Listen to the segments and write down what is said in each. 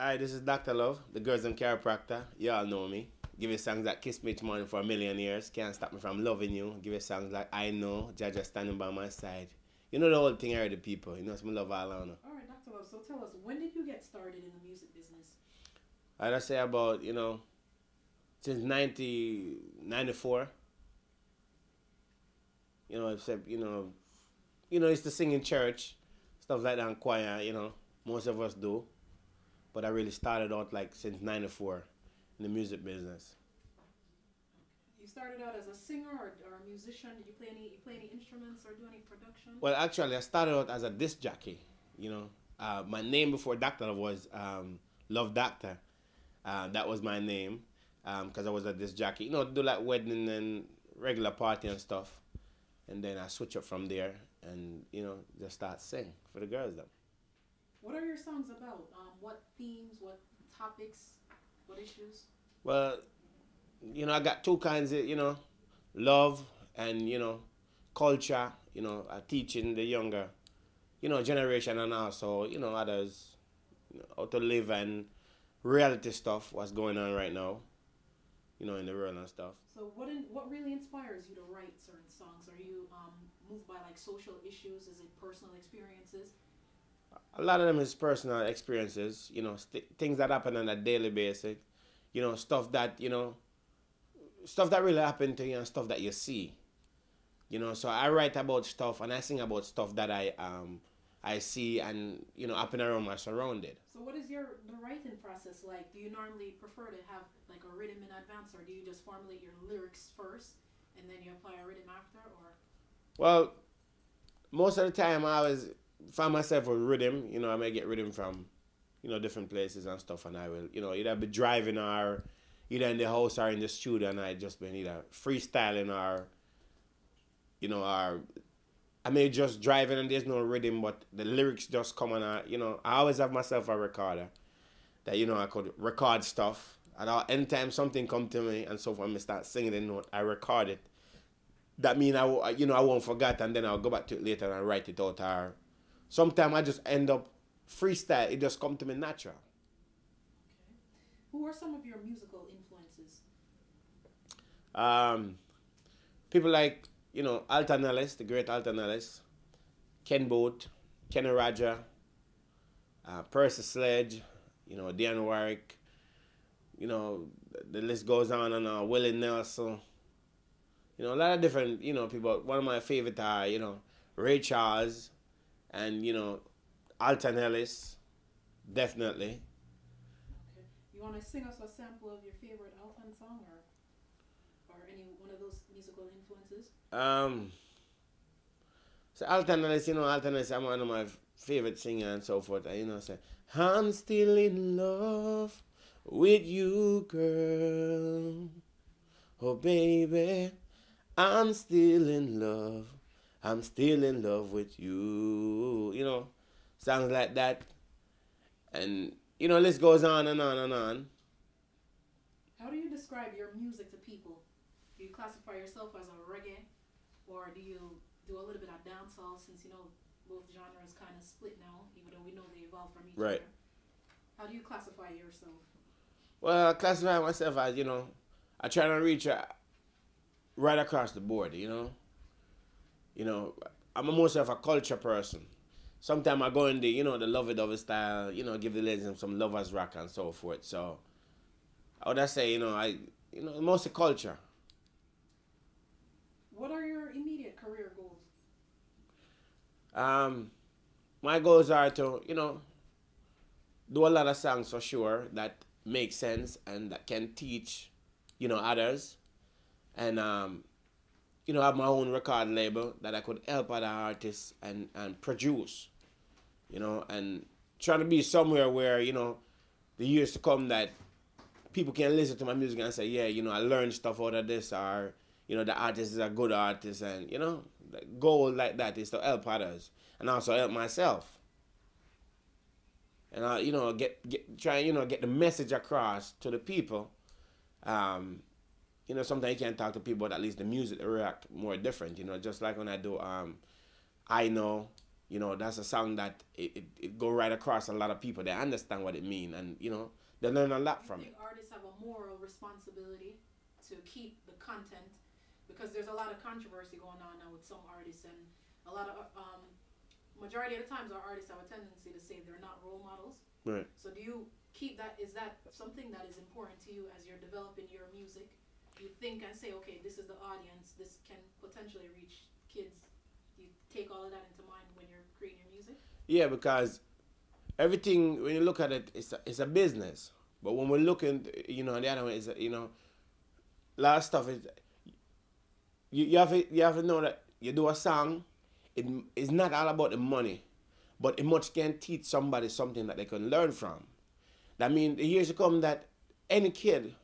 Hi, this is Dr. Love, the girls and chiropractor. Y'all know me. Give you songs like Kiss Me Tomorrow for a million years. Can't stop me from loving you. Give you songs like I Know, Jaja standing by my side. You know the whole thing I heard the people. You know, some love all around. All right, Dr. Love. So tell us, when did you get started in the music business? I'd say about, since 1994. Except, it's to sing in church, stuff like that in choir, most of us do. But I really started out like since 94 in the music business. You started out as a singer or a musician. Did you play any instruments or do any production? Well, actually, I started out as a disc jockey. You know, my name before Doctor was Love Doctor. That was my name because I was a disc jockey. You know, do like wedding and regular party and stuff. And then I switch up from there and just start sing for the girls. Then. What are your songs about? What themes? What topics? What issues? Well, I got two kinds of love and culture. Teaching the younger generation and also others how to live and reality stuff. What's going on right now? In the world and stuff. So what really inspires you to write certain songs? Are you moved by like social issues? Is it personal experiences? A lot of them is personal experiences. Things that happen on a daily basis. Stuff that stuff that really happen to you and stuff that you see. So I write about stuff and I sing about stuff that I see and happen around my surrounded. So what is the writing process like? Do you normally prefer to have like a rhythm in advance, or do you just formulate your lyrics first and then you apply a rhythm after? Or Well, most of the time I always find myself with rhythm. I may get rhythm from different places and stuff, and I will either be driving or either in the house or in the studio, and I just been either freestyling or or I may just driving and there's no rhythm, but the lyrics just come on. I always have myself a recorder that I could record stuff. And anytime something come to me and so when I start singing the note, I record it. That mean I won't forget, and then I'll go back to it later and write it out. Or sometimes I just end up freestyle. It just come to me natural. okay, who are some of your musical influences? Um, People like Alton Ellis, the great Alton Ellis, Ken Boot, Kenny Roger, Percy Sledge, Dionne Warwick, the list goes on and on. Willie Nelson, a lot of different people. One of my favorite are Ray Charles and Alton Ellis, definitely. Okay, you want to sing us a sample of your favorite Alton song, or any one of those musical influences? Um, so Alton Ellis, Alton Ellis, I'm one of my favorite singers and so forth. And, say I'm still in love with you, girl. Oh baby, I'm still in love. I'm still in love with you. Songs like that. And, list goes on and on and on. How do you describe your music to people? Do you classify yourself as a reggae, or do you do a little bit of dancehall? Since both genres kind of split now, even though we know they evolve from each Right. other. How do you classify yourself? Well, I classify myself as, I try to reach right across the board, You know, I'm most of a culture person. Sometimes I go in the, the lovey dovey style, give the ladies some lovers rock and so forth. So I would say, mostly culture. What are your immediate career goals? Um, my goals are to, do a lot of songs for sure that make sense and that can teach, others. And, have my own record label that I could help other artists and produce, and trying to be somewhere where, the years to come that people can listen to my music and say, yeah, I learned stuff out of this, or, the artist is a good artist, and, the goal like that is to help others and also help myself. And I, try, get the message across to the people. Um, Sometimes you can't talk to people, but at least the music react more different. Just like when I do I Know, You know, that's a song that it go right across a lot of people. They understand what it mean, and you know, they learn a lot from I it. think artists have a moral responsibility to keep the content because there's a lot of controversy going on now with some artists, and a lot of majority of the times our artists have a tendency to say they're not role models. Right. So do you keep that? Is that something that is important to you as you're developing your music? You think and say, okay, this is the audience. This can potentially reach kids. Do you take all of that into mind when you're creating your music? Yeah, because everything when you look at it, it's a business. But when we're looking, you know, the other one is, you know, a lot of stuff is you have to know that you do a song, it is not all about the money, but it much can teach somebody something that they can learn from. That means the years to come that any kid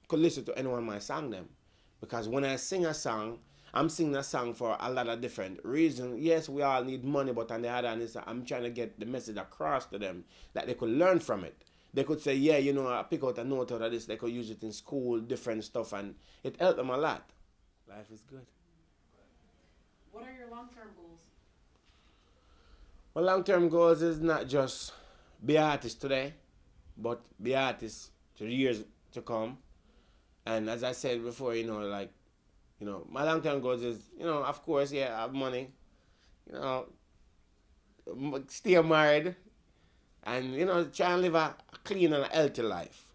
could listen to any one of my song them. Because when I sing a song, I'm singing a song for a lot of different reasons. Yes, we all need money, but on the other hand, I'm trying to get the message across to them that they could learn from it. They could say, yeah, you know, I pick out a note out of this. They could use it in school, different stuff, and it helped them a lot. Life is good. What are your long-term goals? My long-term goals is not just be an artist today, but be an artist to the years to come. And as I said before, you know, like, you know, my long-term goals is, you know, of course, yeah, have money, you know, stay married, and, you know, try and live a clean and a healthy life.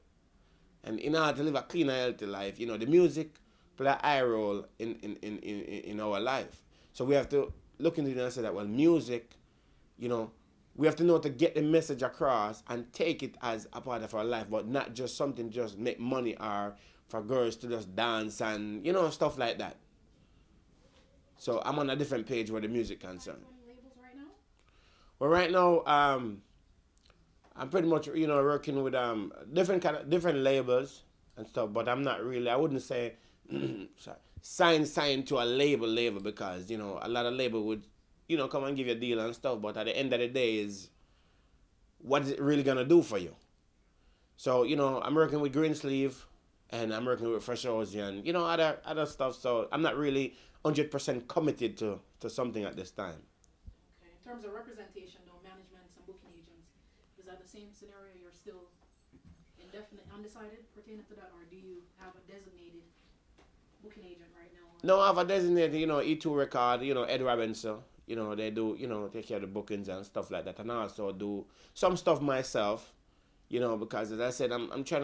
And in order to live a clean and healthy life, you know, the music play a high role in our life. So we have to look into it and say that, well, music, you know, we have to know to get the message across and take it as a part of our life, but not just something just make money or for girls to just dance and, you know, stuff like that. So I'm on a different page where the music concerned. Labels right now? Well, right now, I'm pretty much, you know, working with different labels and stuff, but I'm not really, I wouldn't say sign to a label because, you know, a lot of label would, you know, come and give you a deal and stuff, but at the end of the day is what is it really gonna do for you? So, you know, I'm working with Greensleeve and I'm working with Fresh Rose and, you know, other stuff, so I'm not really 100% committed to something at this time. Okay. In terms of representation though, managements and booking agents, is that the same scenario? You're still undecided pertaining to that, or do you have a designated booking agent right now? No, I have a designated, you know, E2 record, you know, Ed Robinson. You know, they do, you know, take care of the bookings and stuff like that. And I also do some stuff myself, you know, because as I said, I'm trying to